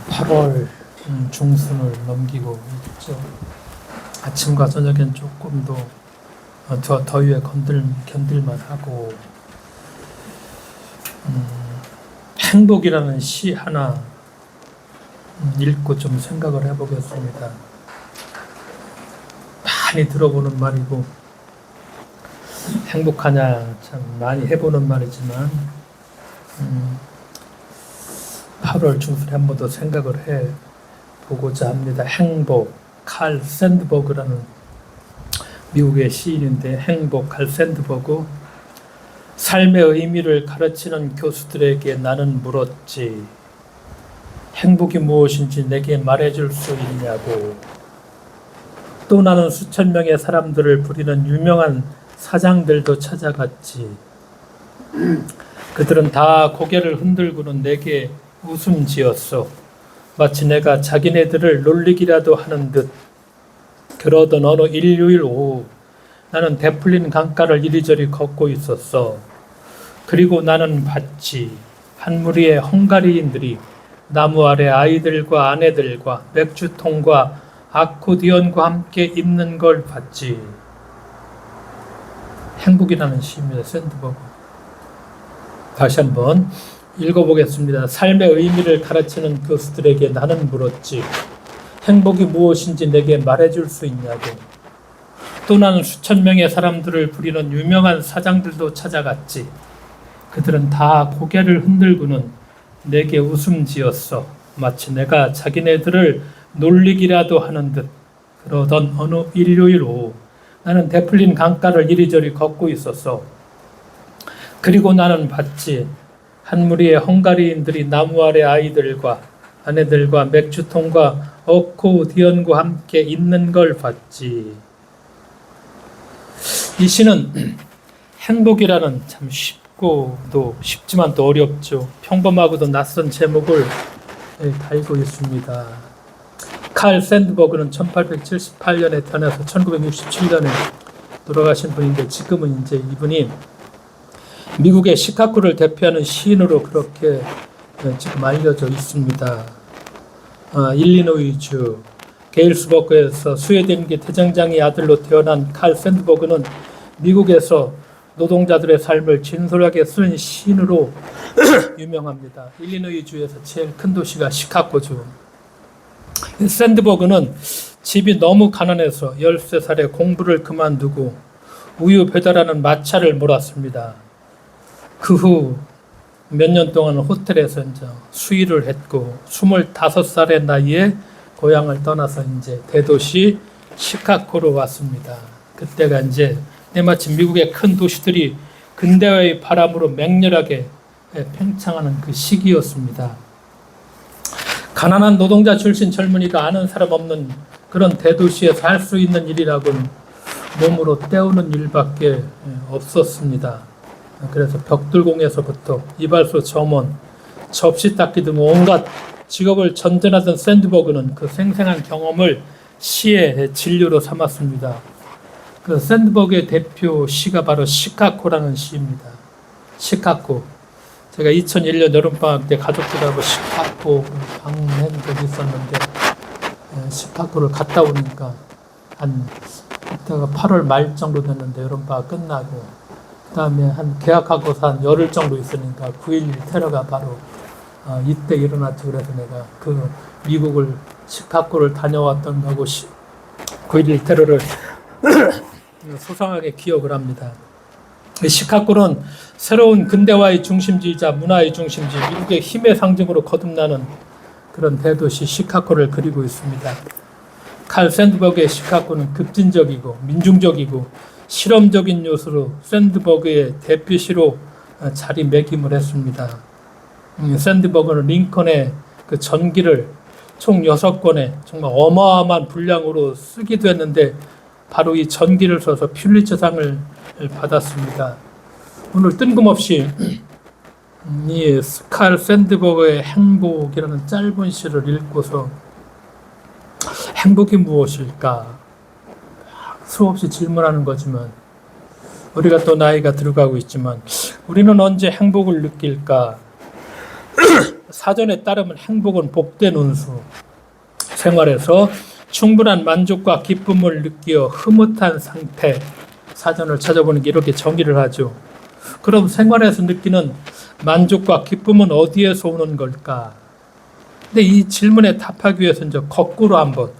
8월 중순을 넘기고 있죠. 아침과 저녁엔 조금 더 더위에 견딜만 하고, 행복이라는 시 하나 읽고 좀 생각을 해보겠습니다. 많이 들어보는 말이고 행복하냐 참 많이 해보는 말이지만 8월 중순에 한 번 더 생각을 해보고자 합니다. 행복, 칼 샌드버그라는 미국의 시인인데, 행복, 칼 샌드버그. 삶의 의미를 가르치는 교수들에게 나는 물었지. 행복이 무엇인지 내게 말해줄 수 있냐고. 또 나는 수천 명의 사람들을 부리는 유명한 사장들도 찾아갔지. 그들은 다 고개를 흔들고는 내게 웃음 지었어. 마치 내가 자기네들을 놀리기라도 하는 듯. 그러던 어느 일요일 오후 나는 대풀린 강가를 이리저리 걷고 있었어. 그리고 나는 봤지. 한 무리의 헝가리인들이 나무 아래 아이들과 아내들과 맥주통과 아코디언과 함께 있는 걸 봤지. 행복이라는 시입니다. 샌드버그. 다시 한번 읽어보겠습니다. 삶의 의미를 가르치는 교수들에게 나는 물었지. 행복이 무엇인지 내게 말해줄 수 있냐고. 또 나는 수천 명의 사람들을 부리는 유명한 사장들도 찾아갔지. 그들은 다 고개를 흔들고는 내게 웃음 지었어. 마치 내가 자기네들을 놀리기라도 하는 듯. 그러던 어느 일요일 오후 나는 대풀린 강가를 이리저리 걷고 있었어. 그리고 나는 봤지. 한 무리의 헝가리인들이 나무 아래 아이들과 아내들과 맥주통과 어코디언과 함께 있는 걸 봤지. 이 시는 행복이라는 참 쉽지만 또 어렵죠. 평범하고도 낯선 제목을 달고 있습니다. 칼 샌드버그는 1878년에 태어나서 1967년에 돌아가신 분인데, 지금은 이제 이분이 미국의 시카고를 대표하는 시인으로 그렇게 지금 알려져 있습니다. 일리노이주 게일스버그에서 스웨덴계 대장장이 아들로 태어난 칼 샌드버그는 미국에서 노동자들의 삶을 진솔하게 쓴 시인으로 유명합니다. 일리노이주에서 제일 큰 도시가 시카고주. 샌드버그는 집이 너무 가난해서 13살에 공부를 그만두고 우유 배달하는 마차를 몰았습니다. 그 후 몇 년 동안 호텔에서 이제 수의를 했고, 25살의 나이에 고향을 떠나서 이제 대도시 시카고로 왔습니다. 그때가 이제 때마침 미국의 큰 도시들이 근대화의 바람으로 맹렬하게 팽창하는 그 시기였습니다. 가난한 노동자 출신 젊은이가 아는 사람 없는 그런 대도시에서 할 수 있는 일이라고는 몸으로 때우는 일밖에 없었습니다. 그래서 벽돌공에서부터 이발소 점원, 접시 닦기 등 온갖 직업을 전전하던 샌드버그는 그 생생한 경험을 시의 진료로 삼았습니다. 그 샌드버그의 대표 시가 바로 시카고라는 시입니다. 시카고. 제가 2001년 여름방학 때 가족들하고 시카고 방문한 적이 있었는데, 시카고를 갔다 오니까 그때가 8월 말 정도 됐는데, 여름방학 끝나고 그 다음에 계약하고서 한 열흘 정도 있으니까 9.11 테러가 바로 이때 일어났죠. 그래서 내가 그 미국을 시카고를 다녀왔던 거고 9.11 테러를 소상하게 기억을 합니다. 시카고는 새로운 근대화의 중심지이자 문화의 중심지, 미국의 힘의 상징으로 거듭나는 그런 대도시 시카고를 그리고 있습니다. 칼 샌드버그의 시카고는 급진적이고 민중적이고 실험적인 요소로 샌드버그의 대표시로 자리매김을 했습니다. 샌드버그는 링컨의 그 전기를 총 6권의 정말 어마어마한 분량으로 쓰기도 했는데, 바로 이 전기를 써서 퓰리처상을 받았습니다. 오늘 뜬금없이 이 칼 샌드버그의 행복이라는 짧은 시를 읽고서 행복이 무엇일까 수없이 질문하는 거지만, 우리가 또 나이가 들어가고 있지만 우리는 언제 행복을 느낄까 사전에 따르면 행복은 복된 운수. 생활에서 충분한 만족과 기쁨을 느끼어 흐뭇한 상태. 사전을 찾아보는 게 이렇게 정의를 하죠. 그럼 생활에서 느끼는 만족과 기쁨은 어디에서 오는 걸까? 근데 이 질문에 답하기 위해서 이제 거꾸로 한번.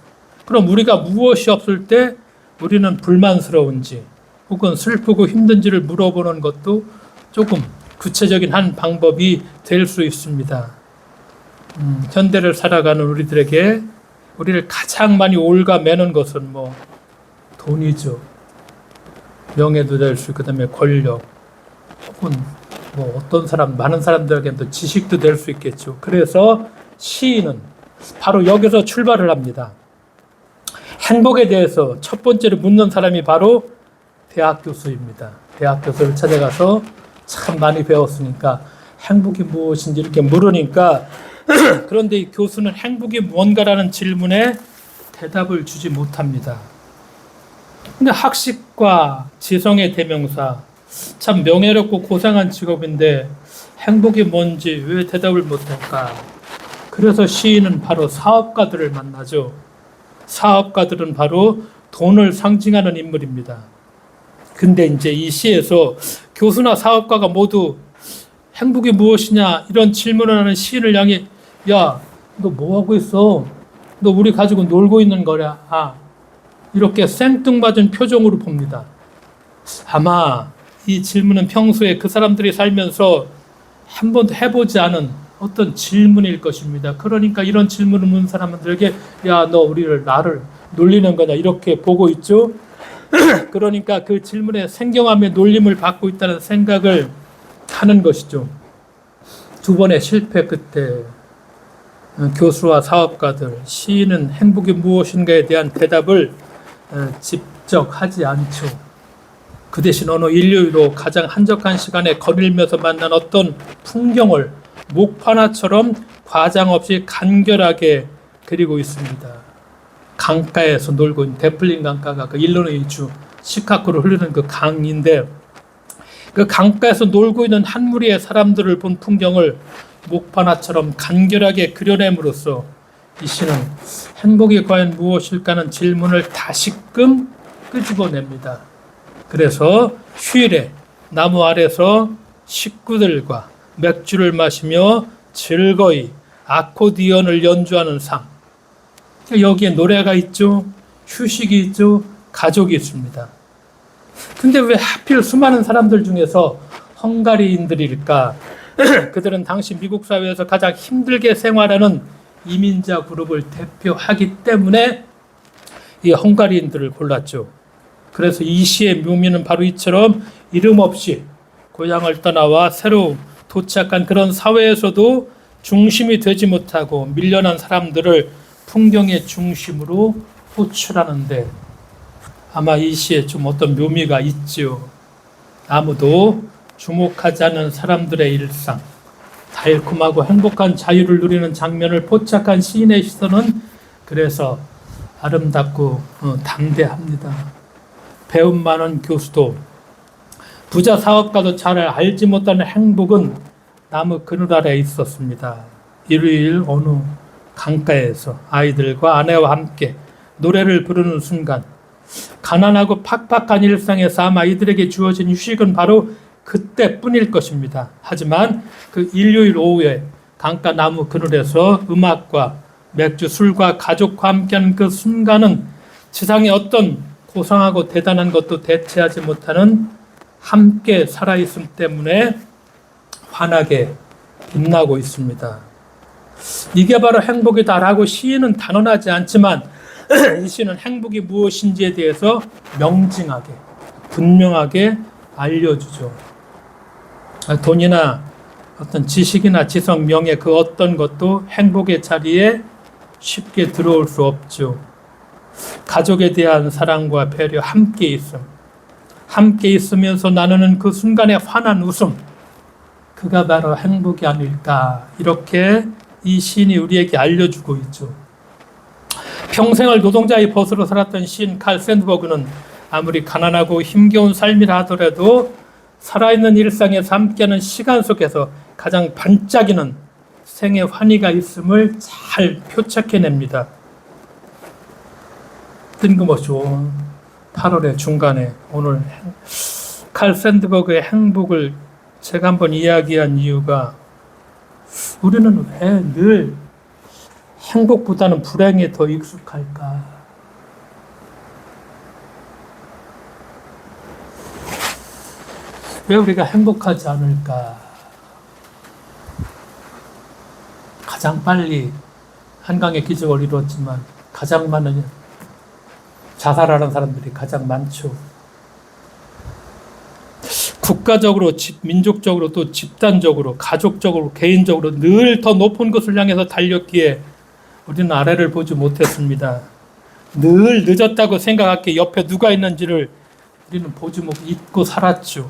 그럼 우리가 무엇이 없을 때 우리는 불만스러운지 혹은 슬프고 힘든지를 물어보는 것도 조금 구체적인 한 방법이 될 수 있습니다. 현대를 살아가는 우리들에게 우리를 가장 많이 올가매는 것은 돈이죠. 명예도 될 수 있고, 그다음에 권력, 혹은 어떤 사람, 많은 사람들에게는 또 지식도 될 수 있겠죠. 그래서 시인은 바로 여기서 출발을 합니다. 행복에 대해서 첫 번째로 묻는 사람이 바로 대학 교수입니다. 대학 교수를 찾아가서 참 많이 배웠으니까 행복이 무엇인지 이렇게 물으니까 그런데 이 교수는 행복이 뭔가라는 질문에 대답을 주지 못합니다. 근데 학식과 지성의 대명사, 참 명예롭고 고상한 직업인데 행복이 뭔지 왜 대답을 못할까? 그래서 시인은 바로 사업가들을 만나죠. 사업가들은 바로 돈을 상징하는 인물입니다. 근데 이제 이 시에서 교수나 사업가가 모두 행복이 무엇이냐 이런 질문을 하는 시인을 향해 야, 너 뭐 하고 있어? 너 우리 가지고 놀고 있는 거야? 이렇게 생뚱맞은 표정으로 봅니다. 아마 이 질문은 평소에 그 사람들이 살면서 한 번도 해보지 않은 어떤 질문일 것입니다. 그러니까 이런 질문을 묻는 사람들에게 야, 너 나를 놀리는 거냐 이렇게 보고 있죠. 그러니까 그 질문에 생경함의 놀림을 받고 있다는 생각을 하는 것이죠. 두 번의 실패 끝에 교수와 사업가들, 시인은 행복이 무엇인가에 대한 대답을 직접 하지 않죠. 그 대신 어느 일요일로 가장 한적한 시간에 거닐면서 만난 어떤 풍경을 목판화처럼 과장 없이 간결하게 그리고 있습니다. 강가에서 놀고 있는 데플린 강가가 그 일리노이주 시카고로 흐르는 그 강인데 그 강가에서 놀고 있는 한 무리의 사람들을 본 풍경을 목판화처럼 간결하게 그려냄으로써 이 시는 행복이 과연 무엇일까는 질문을 다시금 끄집어냅니다. 그래서 휴일에 나무 아래서 식구들과 맥주를 마시며 즐거이 아코디언을 연주하는 삶. 여기에 노래가 있죠. 휴식이 있죠. 가족이 있습니다. 근데 왜 하필 수많은 사람들 중에서 헝가리인들일까? 그들은 당시 미국 사회에서 가장 힘들게 생활하는 이민자 그룹을 대표하기 때문에 이 헝가리인들을 골랐죠. 그래서 이 시의 묘미는 바로 이처럼 이름 없이 고향을 떠나와 새로 도착한 그런 사회에서도 중심이 되지 못하고 밀려난 사람들을 풍경의 중심으로 호출하는데 아마 이 시에 좀 어떤 묘미가 있죠. 아무도 주목하지 않는 사람들의 일상, 달콤하고 행복한 자유를 누리는 장면을 포착한 시인의 시선은 그래서 아름답고 담대합니다. 배움 많은 교수도 부자 사업가도 잘 알지 못하는 행복은 나무 그늘 아래 있었습니다. 일요일 어느 강가에서 아이들과 아내와 함께 노래를 부르는 순간 가난하고 팍팍한 일상에서 아마 이들에게 주어진 휴식은 바로 그때뿐일 것입니다. 하지만 그 일요일 오후에 강가 나무 그늘에서 음악과 맥주, 술과 가족과 함께하는 그 순간은 지상의 어떤 고상하고 대단한 것도 대체하지 못하는 함께 살아있음 때문에 환하게 빛나고 있습니다. 이게 바로 행복이다라고 시인은 단언하지 않지만 이 시는 행복이 무엇인지에 대해서 명징하게, 분명하게 알려주죠. 돈이나 어떤 지식이나 지성, 명예 그 어떤 것도 행복의 자리에 쉽게 들어올 수 없죠. 가족에 대한 사랑과 배려, 함께 있음. 함께 있으면서 나누는 그 순간의 환한 웃음. 그가 바로 행복이 아닐까. 이렇게 이 시인이 우리에게 알려주고 있죠. 평생을 노동자의 벗으로 살았던 시인 칼 샌드버그는 아무리 가난하고 힘겨운 삶이라 하더라도 살아있는 일상에서 함께하는 시간 속에서 가장 반짝이는 생의 환희가 있음을 잘 표착해냅니다. 뜬금없이 8월의 중간에 오늘 칼 샌드버그의 행복을 제가 한번 이야기한 이유가 우리는 왜 늘 행복보다는 불행에 더 익숙할까? 왜 우리가 행복하지 않을까? 가장 빨리 한강의 기적을 이루었지만 가장 많은 자살하는 사람들이 가장 많죠. 국가적으로, 민족적으로, 또 집단적으로, 가족적으로, 개인적으로 늘 더 높은 것을 향해서 달렸기에 우리는 아래를 보지 못했습니다. 늘 늦었다고 생각하기에 옆에 누가 있는지를 우리는 보지 못하고 잊고 살았죠.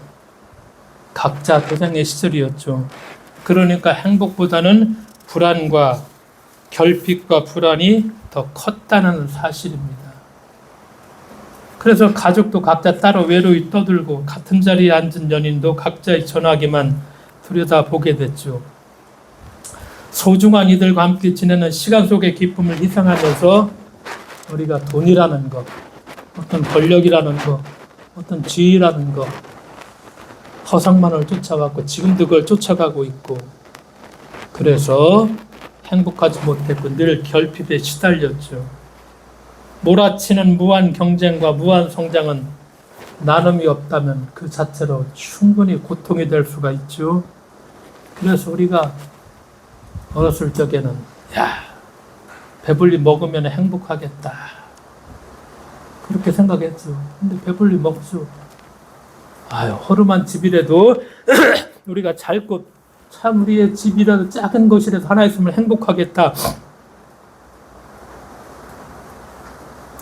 각자 도생의 시절이었죠. 그러니까 행복보다는 불안과 결핍과 불안이 더 컸다는 사실입니다. 그래서 가족도 각자 따로 외로이 떠들고 같은 자리에 앉은 연인도 각자의 전화기만 들여다보게 됐죠. 소중한 이들과 함께 지내는 시간 속의 기쁨을 희생하면서 우리가 돈이라는 것, 어떤 권력이라는 것, 어떤 지위라는 것, 허상만을 쫓아왔고 지금도 그걸 쫓아가고 있고 그래서 행복하지 못했고 늘 결핍에 시달렸죠. 몰아치는 무한 경쟁과 무한 성장은 나눔이 없다면 그 자체로 충분히 고통이 될 수가 있죠. 그래서 우리가 어렸을 적에는 배불리 먹으면 행복하겠다 그렇게 생각했죠. 근데 배불리 먹죠. 허름한 집이라도 우리가 잘 것 참 우리의 집이라도 작은 것이라도 하나 있으면 행복하겠다.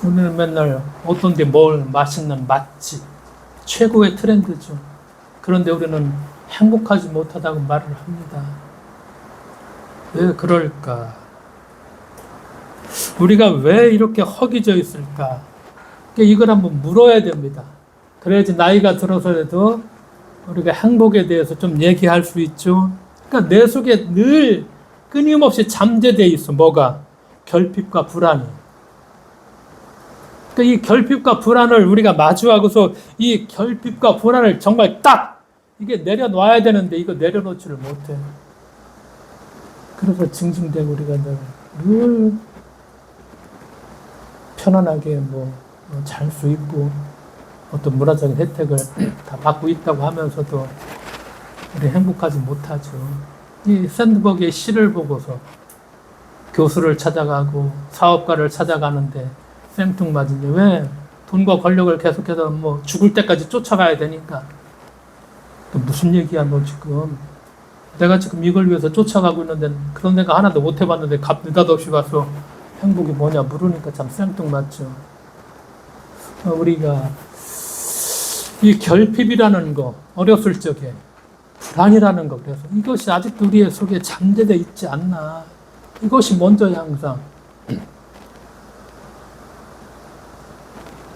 우리는 맨날 어떤 데 뭘 맛있는 맛집 최고의 트렌드죠. 그런데 우리는 행복하지 못하다고 말을 합니다. 왜 그럴까? 우리가 왜 이렇게 허기져 있을까? 이걸 한번 물어야 됩니다. 그래야지 나이가 들어서라도 우리가 행복에 대해서 좀 얘기할 수 있죠. 그러니까 내 속에 늘 끊임없이 잠재되어 있어. 뭐가? 결핍과 불안이. 그러니까 이 결핍과 불안을 우리가 마주하고서 이 결핍과 불안을 정말 딱 이게 내려놔야 되는데 이거 내려놓지를 못해. 그래서 징징대고 우리가 늘 편안하게 잘 수 있고 어떤 문화적인 혜택을 다 받고 있다고 하면서도 우리 행복하지 못하죠. 이 샌드버그의 시를 보고서 교수를 찾아가고 사업가를 찾아가는데 생뚱맞은 왜 돈과 권력을 계속해서 죽을 때까지 쫓아가야 되니까 무슨 얘기야 너 지금 내가 지금 이걸 위해서 쫓아가고 있는데 그런 생각 하나도 못 해봤는데 느닷없이 와서 행복이 뭐냐 물으니까 참 생뚱맞죠. 우리가 이 결핍이라는 거 어렸을 적에 불안이라는 거 그래서 이것이 아직도 우리의 속에 잠재되어 있지 않나. 이것이 먼저야 항상.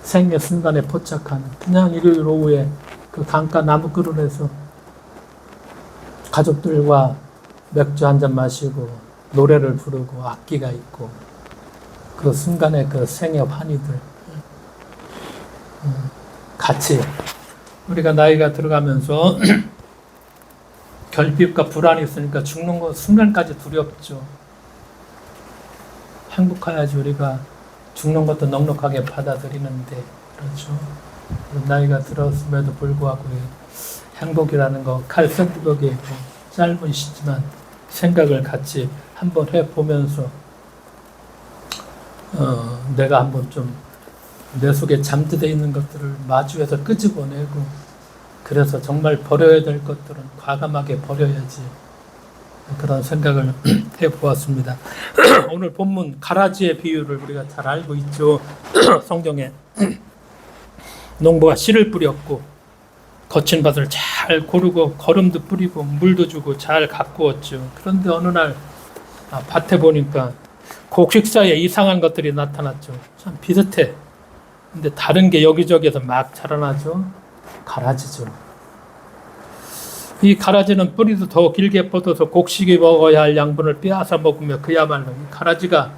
생의 순간에 포착하는 그냥 일요일 오후에 그 강가 나무 그늘에서 가족들과 맥주 한잔 마시고 노래를 부르고 악기가 있고 그 순간에 그 생의 환희들 같이 우리가 나이가 들어가면서 결핍과 불안이 있으니까 죽는 거 순간까지 두렵죠. 행복해야지 우리가 죽는 것도 넉넉하게 받아들이는데 그렇죠. 나이가 들었음에도 불구하고 행복이라는 거 칼 샌드버그의 짧은 시지만 생각을 같이 한번 해보면서 내가 한번 좀 내 속에 잠재되어 있는 것들을 마주해서 끄집어내고 그래서 정말 버려야 될 것들은 과감하게 버려야지 그런 생각을 해보았습니다. 오늘 본문 가라지의 비유를 우리가 잘 알고 있죠. 성경에 농부가 씨를 뿌렸고 거친 밭을 잘 고르고 거름도 뿌리고 물도 주고 잘 가꾸었죠. 그런데 어느 날 밭에 보니까 곡식 사이에 이상한 것들이 나타났죠. 참 비슷해. 근데 다른 게 여기저기에서 막 자라나죠. 가라지죠. 이 가라지는 뿌리도 더 길게 뻗어서 곡식이 먹어야 할 양분을 빼앗아 먹으며 그야말로 이 가라지가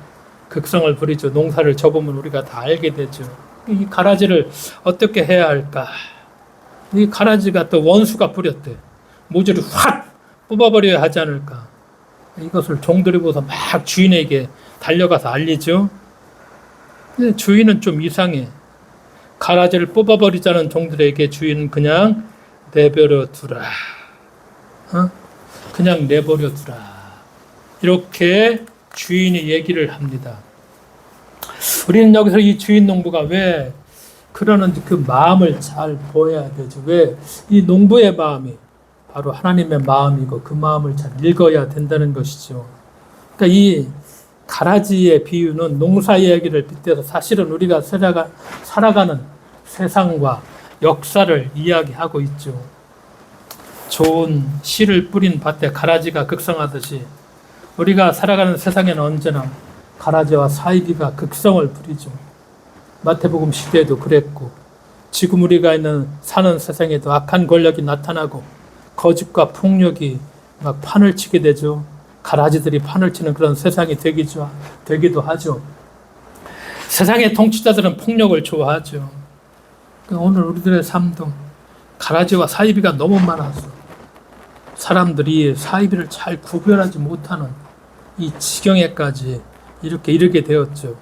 극성을 부리죠. 농사를 접으면 우리가 다 알게 되죠. 이 가라지를 어떻게 해야 할까? 이 가라지가 또 원수가 부렸대. 모조리 확 뽑아버려야 하지 않을까? 이것을 종들이 보고서 막 주인에게 달려가서 알리죠. 근데 주인은 좀 이상해. 가라지를 뽑아버리자는 종들에게 주인은 그냥 내버려 두라. 그냥 내버려 두라. 이렇게 주인이 얘기를 합니다. 우리는 여기서 이 주인 농부가 왜 그러는지 그 마음을 잘 보아야 되죠. 왜 이 농부의 마음이 바로 하나님의 마음이고 그 마음을 잘 읽어야 된다는 것이죠. 그러니까 이 가라지의 비유는 농사 이야기를 빗대서 사실은 우리가 살아가는 세상과 역사를 이야기하고 있죠. 좋은 씨를 뿌린 밭에 가라지가 극성하듯이 우리가 살아가는 세상에는 언제나 가라지와 사이비가 극성을 부리죠. 마태복음 시대에도 그랬고 지금 우리가 사는 세상에도 악한 권력이 나타나고 거짓과 폭력이 막 판을 치게 되죠. 가라지들이 판을 치는 그런 세상이 되기도 하죠. 세상의 통치자들은 폭력을 좋아하죠. 오늘 우리들의 삶도 가라지와 사이비가 너무 많아서 사람들이 사이비를 잘 구별하지 못하는 이 지경에까지 이렇게 이르게 되었죠.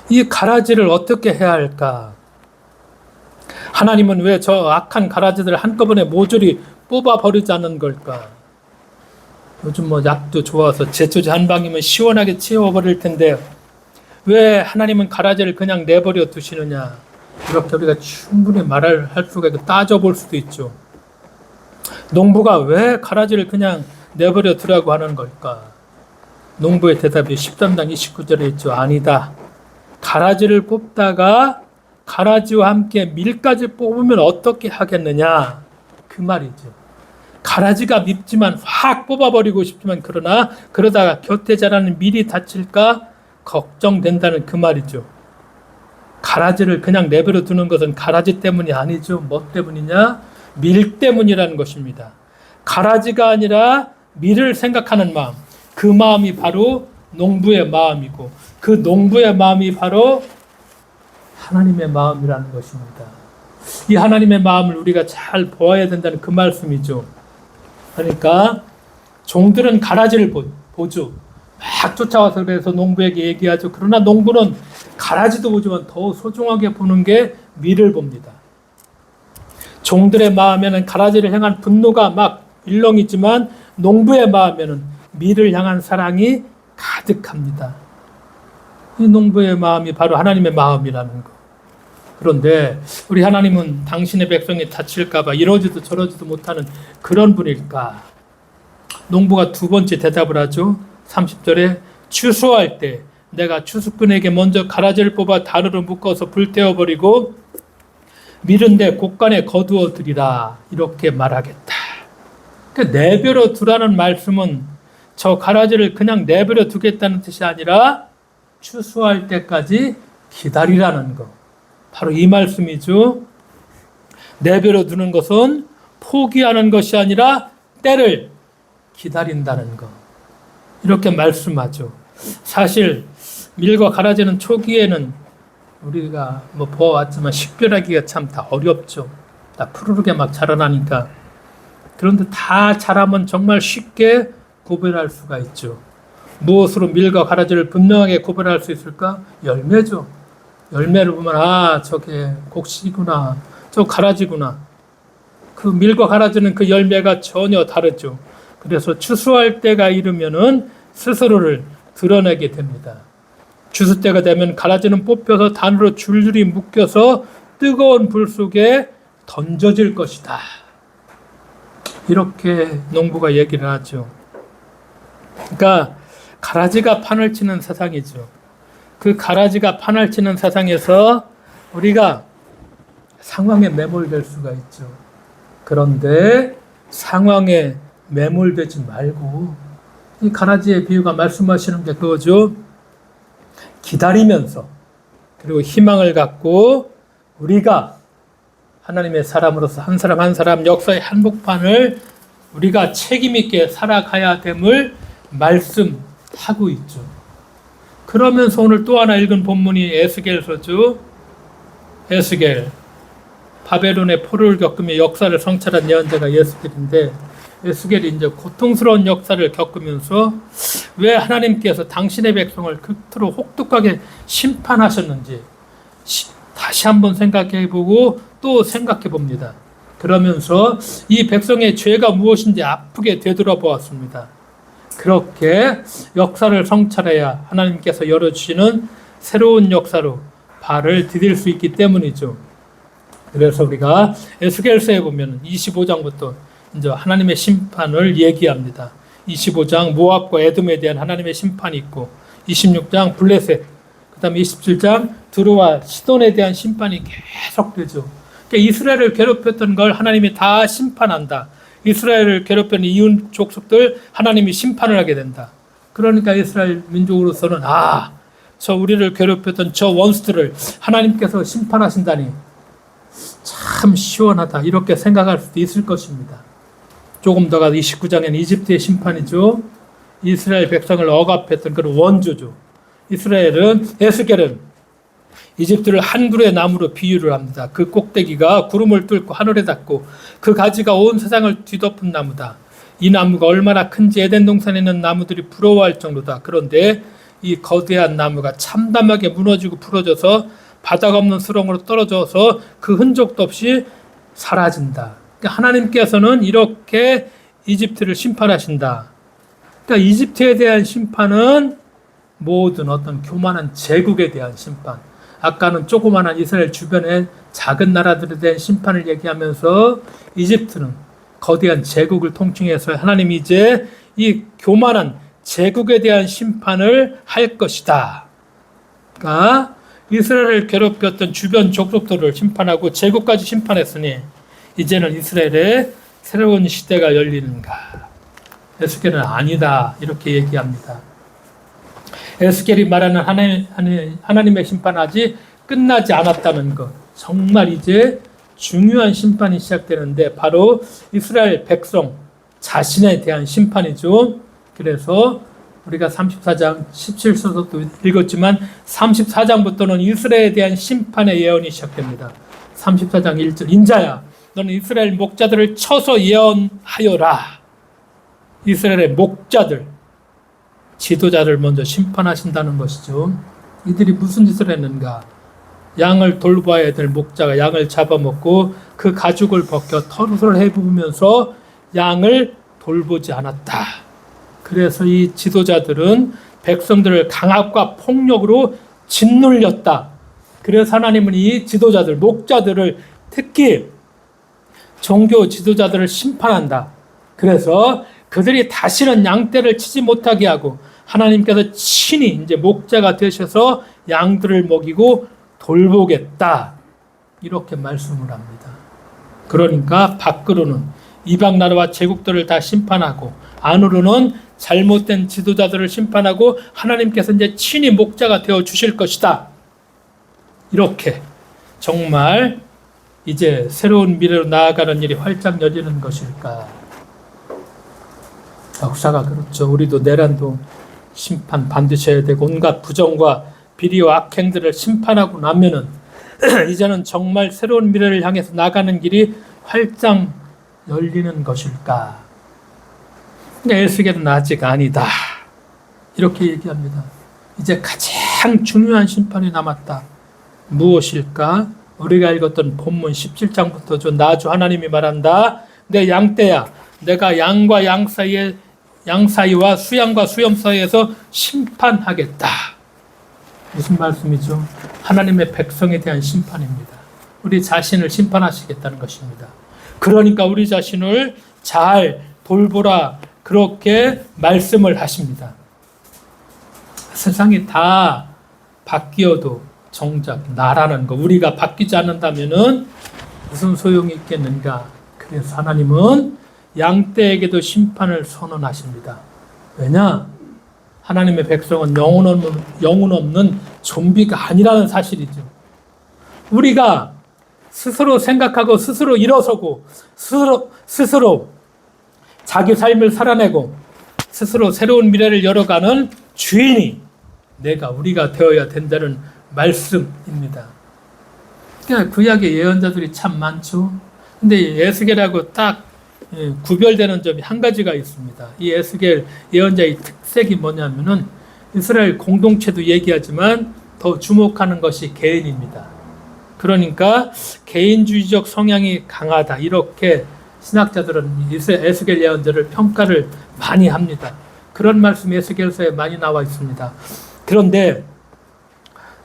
이 가라지를 어떻게 해야 할까? 하나님은 왜 저 악한 가라지들을 한꺼번에 모조리 뽑아버리지 않는 걸까? 요즘 약도 좋아서 제초제 한 방이면 시원하게 채워버릴 텐데 왜 하나님은 가라지를 그냥 내버려 두시느냐? 이렇게 우리가 충분히 말할 수가 있고 따져볼 수도 있죠. 농부가 왜 가라지를 그냥 내버려 두라고 하는 걸까? 농부의 대답이 13장 29절에 있죠. 아니다. 가라지를 뽑다가 가라지와 함께 밀까지 뽑으면 어떻게 하겠느냐? 그 말이죠. 가라지가 밉지만 확 뽑아버리고 싶지만 그러다가 곁에 자라는 밀이 다칠까 걱정된다는 그 말이죠. 가라지를 그냥 내버려 두는 것은 가라지 때문이 아니죠. 뭐 때문이냐? 밀 때문이라는 것입니다. 가라지가 아니라 밀을 생각하는 마음, 그 마음이 바로 농부의 마음이고 그 농부의 마음이 바로 하나님의 마음이라는 것입니다. 이 하나님의 마음을 우리가 잘 보아야 된다는 그 말씀이죠. 그러니까 종들은 가라지를 보죠. 막 쫓아와서 그래서 농부에게 얘기하죠. 그러나 농부는 가라지도 보지만 더 소중하게 보는 게 밀을 봅니다. 종들의 마음에는 가라지를 향한 분노가 막 일렁이지만 농부의 마음에는 밀을 향한 사랑이 가득합니다. 이 농부의 마음이 바로 하나님의 마음이라는 것. 그런데 우리 하나님은 당신의 백성이 다칠까봐 이러지도 저러지도 못하는 그런 분일까? 농부가 두 번째 대답을 하죠. 30절에 추수할 때 내가 추수꾼에게 먼저 가라지를 뽑아 다루로 묶어서 불태워버리고 밀은 데 곳간에 거두어 드리라 이렇게 말하겠다. 그러니까 내버려 두라는 말씀은 저 가라지를 그냥 내버려 두겠다는 뜻이 아니라 추수할 때까지 기다리라는 것. 바로 이 말씀이죠. 내버려 두는 것은 포기하는 것이 아니라 때를 기다린다는 것. 이렇게 말씀하죠. 사실 밀과 가라지는 초기에는 우리가 보아왔지만 식별하기가 참 다 어렵죠. 다 푸르르게 막 자라나니까. 그런데 다 자라면 정말 쉽게 구별할 수가 있죠. 무엇으로 밀과 가라지를 분명하게 구별할 수 있을까? 열매죠. 열매를 보면 저게 곡식이구나, 저 가라지구나. 그 밀과 가라지는 그 열매가 전혀 다르죠. 그래서 추수할 때가 이르면은 스스로를 드러내게 됩니다. 추수 때가 되면 가라지는 뽑혀서 단으로 줄줄이 묶여서 뜨거운 불 속에 던져질 것이다. 이렇게 농부가 얘기를 하죠. 그러니까 가라지가 판을 치는 세상이죠. 그 가라지가 판을 치는 세상에서 우리가 상황에 매몰될 수가 있죠. 그런데 상황에 매몰되지 말고 이 가라지의 비유가 말씀하시는 게 그거죠. 기다리면서 그리고 희망을 갖고 우리가 하나님의 사람으로서 한 사람 한 사람 역사의 한복판을 우리가 책임 있게 살아가야 됨을 말씀하고 있죠. 그러면서 오늘 또 하나 읽은 본문이 에스겔서죠. 에스겔, 바벨론의 포로를 겪으며 역사를 성찰한 예언자가 에스겔인데, 에스겔이 이제 고통스러운 역사를 겪으면서 왜 하나님께서 당신의 백성을 그토록 혹독하게 심판하셨는지 다시 한번 생각해보고 또 생각해봅니다. 그러면서 이 백성의 죄가 무엇인지 아프게 되돌아보았습니다. 그렇게 역사를 성찰해야 하나님께서 열어주시는 새로운 역사로 발을 디딜 수 있기 때문이죠. 그래서 우리가 에스겔서에 보면 25장부터 이제 하나님의 심판을 얘기합니다. 25장 모압과 에돔에 대한 하나님의 심판이 있고, 26장 블레셋, 그 다음에 27장 드로와 시돈에 대한 심판이 계속되죠. 그러니까 이스라엘을 괴롭혔던 걸 하나님이 다 심판한다. 이스라엘을 괴롭혔던 이웃 족속들 하나님이 심판을 하게 된다. 그러니까 이스라엘 민족으로서는 저 우리를 괴롭혔던 저 원수들을 하나님께서 심판하신다니 참 시원하다, 이렇게 생각할 수도 있을 것입니다. 조금 더 가서 29장에는 이집트의 심판이죠. 이스라엘 백성을 억압했던 그런 원조죠. 에스겔은 이집트를 한 그루의 나무로 비유를 합니다. 그 꼭대기가 구름을 뚫고 하늘에 닿고 그 가지가 온 세상을 뒤덮은 나무다. 이 나무가 얼마나 큰지 에덴 동산에 있는 나무들이 부러워할 정도다. 그런데 이 거대한 나무가 참담하게 무너지고 부러져서 바닥 없는 수렁으로 떨어져서 그 흔적도 없이 사라진다. 그러니까 하나님께서는 이렇게 이집트를 심판하신다. 그러니까 이집트에 대한 심판은 모든 어떤 교만한 제국에 대한 심판, 아까는 조그마한 이스라엘 주변의 작은 나라들에 대한 심판을 얘기하면서 이집트는 거대한 제국을 통칭해서 하나님이 이제 이 교만한 제국에 대한 심판을 할 것이다. 그러니까 이스라엘을 괴롭혔던 주변 족속들을 심판하고 제국까지 심판했으니 이제는 이스라엘의 새로운 시대가 열리는가? 에스겔은 아니다, 이렇게 얘기합니다. 에스겔이 말하는 하나님의 심판은 아직 끝나지 않았다는 것, 정말 이제 중요한 심판이 시작되는데 바로 이스라엘 백성 자신에 대한 심판이죠. 그래서 우리가 34장 17절도 읽었지만 34장부터는 이스라엘에 대한 심판의 예언이 시작됩니다. 34장 1절, 인자야 너는 이스라엘 목자들을 쳐서 예언하여라. 이스라엘의 목자들, 지도자를 먼저 심판하신다는 것이죠. 이들이 무슨 짓을 했는가? 양을 돌봐야 될 목자가 양을 잡아먹고 그 가죽을 벗겨 털옷을 해부으면서 양을 돌보지 않았다. 그래서 이 지도자들은 백성들을 강압과 폭력으로 짓눌렸다. 그래서 하나님은 이 지도자들, 목자들을, 특히 종교 지도자들을 심판한다. 그래서 그들이 다시는 양떼를 치지 못하게 하고 하나님께서 친히 이제 목자가 되셔서 양들을 먹이고 돌보겠다, 이렇게 말씀을 합니다. 그러니까 밖으로는 이방 나라와 제국들을 다 심판하고 안으로는 잘못된 지도자들을 심판하고 하나님께서 이제 친히 목자가 되어 주실 것이다. 이렇게 정말 이제 새로운 미래로 나아가는 일이 활짝 열리는 것일까? 역사가 그렇죠. 우리도 내란도 심판 반드시 해야 되고 온갖 부정과 비리와 악행들을 심판하고 나면은 이제는 정말 새로운 미래를 향해서 나가는 길이 활짝 열리는 것일까? 근데 에스겔은 아직 아니다, 이렇게 얘기합니다. 이제 가장 중요한 심판이 남았다. 무엇일까? 우리가 읽었던 본문 17장부터 나주 하나님이 말한다. 내 양떼야, 내가 양과 양 사이와 수양과 수염 사이에서 심판하겠다. 무슨 말씀이죠? 하나님의 백성에 대한 심판입니다. 우리 자신을 심판하시겠다는 것입니다. 그러니까 우리 자신을 잘 돌보라, 그렇게 말씀을 하십니다. 세상이 다 바뀌어도 정작 나라는 거 우리가 바뀌지 않는다면은 무슨 소용이 있겠는가? 그래서 하나님은 양떼에게도 심판을 선언하십니다. 왜냐? 하나님의 백성은 영혼 없는 좀비가 아니라는 사실이죠. 우리가 스스로 생각하고 스스로 일어서고 스스로 자기 삶을 살아내고 스스로 새로운 미래를 열어가는 주인이 우리가 되어야 된다는 말씀입니다. 그러니까 구약의 예언자들이 참 많죠. 근데 에스겔하고 딱 구별되는 점이 한 가지가 있습니다. 이 에스겔 예언자의 특색이 뭐냐면은 이스라엘 공동체도 얘기하지만 더 주목하는 것이 개인입니다. 그러니까 개인주의적 성향이 강하다. 이렇게 신학자들은 에스겔 예언자를 평가를 많이 합니다. 그런 말씀이 에스겔서에 많이 나와 있습니다. 그런데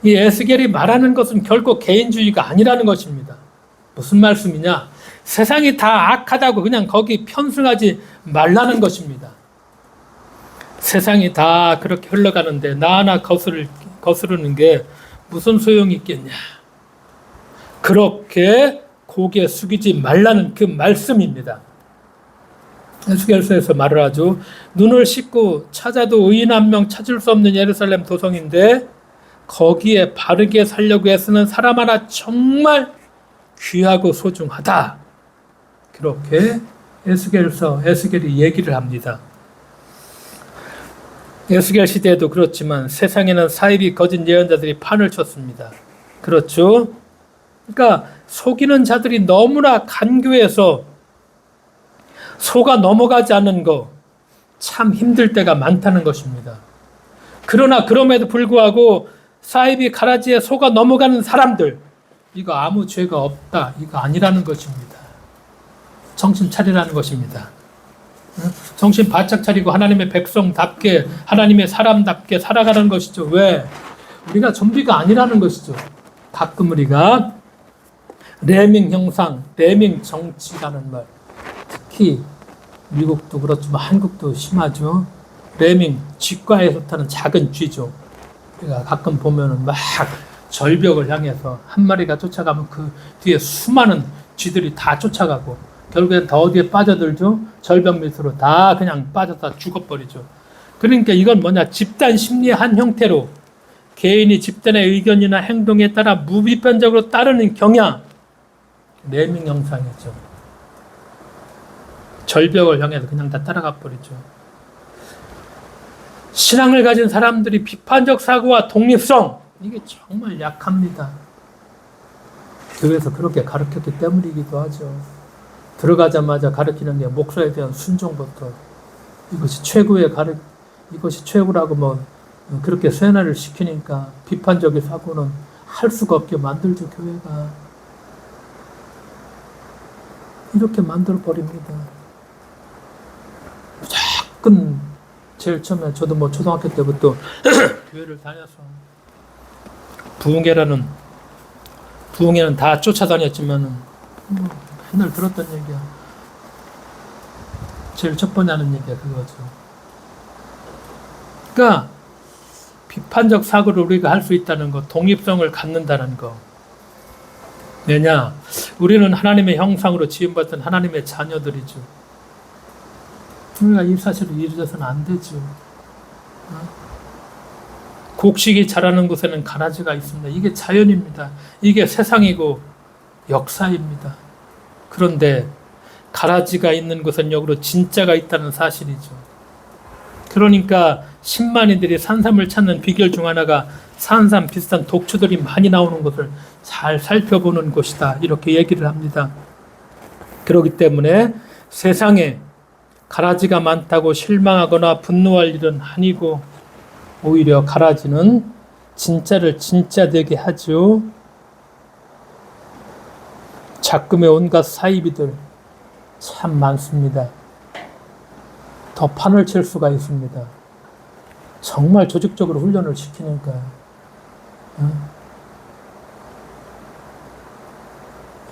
이 에스겔이 말하는 것은 결코 개인주의가 아니라는 것입니다. 무슨 말씀이냐? 세상이 다 악하다고 그냥 거기 편승하지 말라는 것입니다. 세상이 다 그렇게 흘러가는데 나 하나 거스르는 게 무슨 소용이 있겠냐? 그렇게 고개 숙이지 말라는 그 말씀입니다. 에스겔서에서 말을 하죠. 눈을 씻고 찾아도 의인 한 명 찾을 수 없는 예루살렘 도성인데 거기에 바르게 살려고 애쓰는 사람 하나 정말 귀하고 소중하다. 그렇게 에스겔이 얘기를 합니다. 에스겔 시대에도 그렇지만 세상에는 사이비 거짓 예언자들이 판을 쳤습니다. 그렇죠? 그러니까 속이는 자들이 너무나 간교해서 속아 넘어가지 않는 거 참 힘들 때가 많다는 것입니다. 그러나 그럼에도 불구하고 사이비 가라지에 속아 넘어가는 사람들, 이거 아무 죄가 없다, 이거 아니라는 것입니다. 정신 차리라는 것입니다. 정신 바짝 차리고 하나님의 백성답게, 하나님의 사람답게 살아가는 것이죠. 왜? 우리가 좀비가 아니라는 것이죠. 가끔 우리가 레밍 형상, 레밍 정치라는 말, 특히 미국도 그렇지만 한국도 심하죠. 레밍, 쥐과에서 타는 작은 쥐죠. 우리가 가끔 보면은 막 절벽을 향해서 한 마리가 쫓아가면 그 뒤에 수많은 쥐들이 다 쫓아가고 결국엔 더 어디에 빠져들죠? 절벽 밑으로 다 그냥 빠져서 죽어버리죠. 그러니까 이건 뭐냐? 집단 심리의 한 형태로 개인이 집단의 의견이나 행동에 따라 무비판적으로 따르는 경향, 레밍 형상이죠. 절벽을 향해서 그냥 다 따라가 버리죠. 신앙을 가진 사람들이 비판적 사고와 독립성, 이게 정말 약합니다. 교회에서 그렇게 가르쳤기 때문이기도 하죠. 들어가자마자 가르치는 게 목사에 대한 순종부터 이것이 최고라고 그렇게 세뇌를 시키니까 비판적인 사고는 할 수가 없게 만들죠. 교회가 이렇게 만들어 버립니다. 무조건 제일 처음에 저도 초등학교 때부터 교회를 다녀서 부흥회는 다 쫓아다녔지만은 맨날 들었던 얘기야. 제일 첫 번째 하는 얘기가 그거죠. 그러니까 비판적 사고를 우리가 할 수 있다는 것, 독립성을 갖는다는 것. 왜냐? 우리는 하나님의 형상으로 지음받은 하나님의 자녀들이죠. 우리가 이 사실을 잊어서는 안 되죠. 곡식이 자라는 곳에는 가라지가 있습니다. 이게 자연입니다. 이게 세상이고 역사입니다. 그런데 가라지가 있는 곳은 역으로 진짜가 있다는 사실이죠. 그러니까 10만인들이 산삼을 찾는 비결 중 하나가 산삼 비슷한 독초들이 많이 나오는 것을 잘 살펴보는 것이다. 이렇게 얘기를 합니다. 그렇기 때문에 세상에 가라지가 많다고 실망하거나 분노할 일은 아니고 오히려 가라지는 진짜를 진짜 되게 하죠. 작금의 온갖 사이비들 참 많습니다. 더 판을 칠 수가 있습니다. 정말 조직적으로 훈련을 시키니까.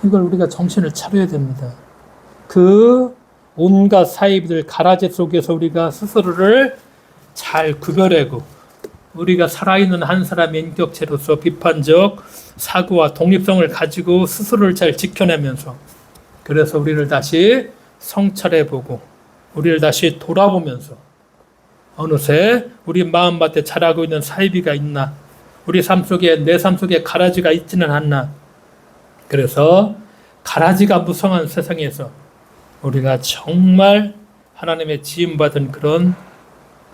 이걸 우리가 정신을 차려야 됩니다. 그 온갖 사이비들 가라지 속에서 우리가 스스로를 잘 구별하고 우리가 살아있는 한 사람의 인격체로서 비판적 사고와 독립성을 가지고 스스로를 잘 지켜내면서 그래서 우리를 다시 성찰해보고 우리를 다시 돌아보면서 어느새 우리 마음밭에 자라고 있는 사이비가 있나, 우리 삶 속에 내 삶 속에 가라지가 있지는 않나, 그래서 가라지가 무성한 세상에서 우리가 정말 하나님의 지음받은 그런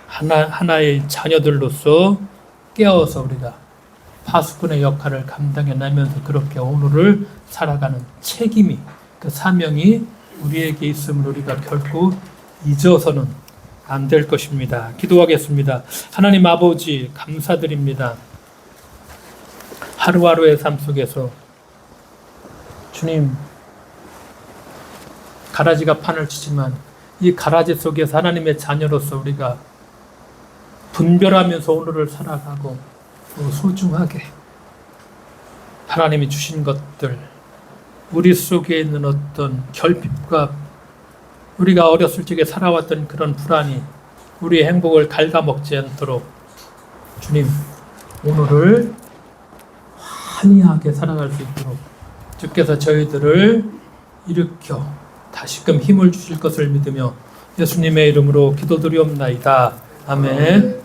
하나의 자녀들로서 깨어서 우리가 파수꾼의 역할을 감당해내면서 그렇게 오늘을 살아가는 책임이, 그 사명이 우리에게 있음을 우리가 결코 잊어서는 안 될 것입니다. 기도하겠습니다. 하나님 아버지 감사드립니다. 하루하루의 삶 속에서 주님, 가라지가 판을 치지만 이 가라지 속에서 하나님의 자녀로서 우리가 분별하면서 오늘을 살아가고 또 소중하게 하나님이 주신 것들, 우리 속에 있는 어떤 결핍과 우리가 어렸을 적에 살아왔던 그런 불안이 우리의 행복을 갉아먹지 않도록 주님, 오늘을 환희하게 살아갈 수 있도록 주께서 저희들을 일으켜 다시금 힘을 주실 것을 믿으며 예수님의 이름으로 기도드리옵나이다. 아멘.